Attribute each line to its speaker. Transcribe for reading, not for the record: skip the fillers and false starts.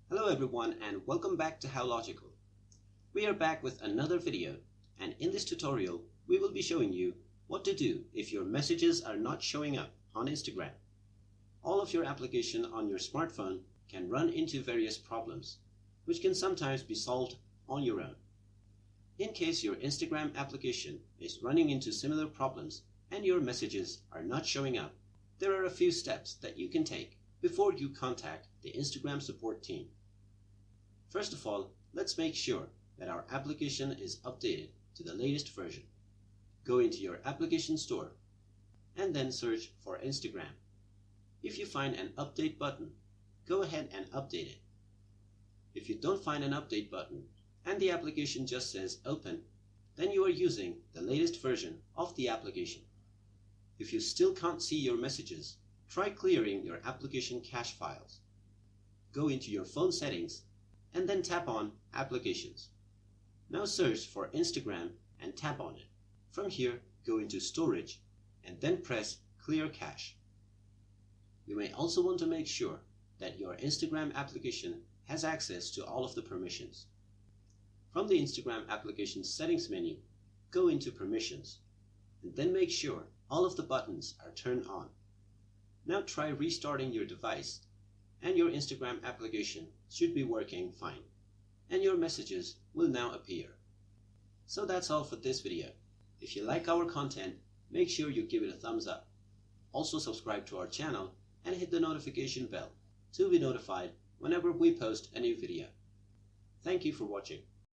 Speaker 1: Hello everyone and welcome back to How Logical. We are back with another video, and in this tutorial we will be showing you what to do if your messages are not showing up on Instagram. All of your application on your smartphone can run into various problems, which can sometimes be solved on your own. In case your Instagram application is running into similar problems and your messages are not showing up, there are a few steps that you can take before you contact the Instagram support team. First of all, let's make sure that our application is updated to the latest version. Go into your application store and then search for Instagram. If you find an update button, go ahead and update it. If you don't find an update button and the application just says open, then you are using the latest version of the application. If you still can't see your messages, try clearing your application cache files. Go into your phone settings and then tap on Applications. Now search for Instagram and tap on it. From here, go into Storage and then press Clear Cache. You may also want to make sure that your Instagram application has access to all of the permissions. From the Instagram application settings menu, go into Permissions and then make sure all of the buttons are turned on. Now try restarting your device and your Instagram application should be working fine, and your messages will now appear. So that's all for this video. If you like our content, make sure you give it a thumbs up. Also subscribe to our channel and hit the notification bell to be notified whenever we post a new video. Thank you for watching.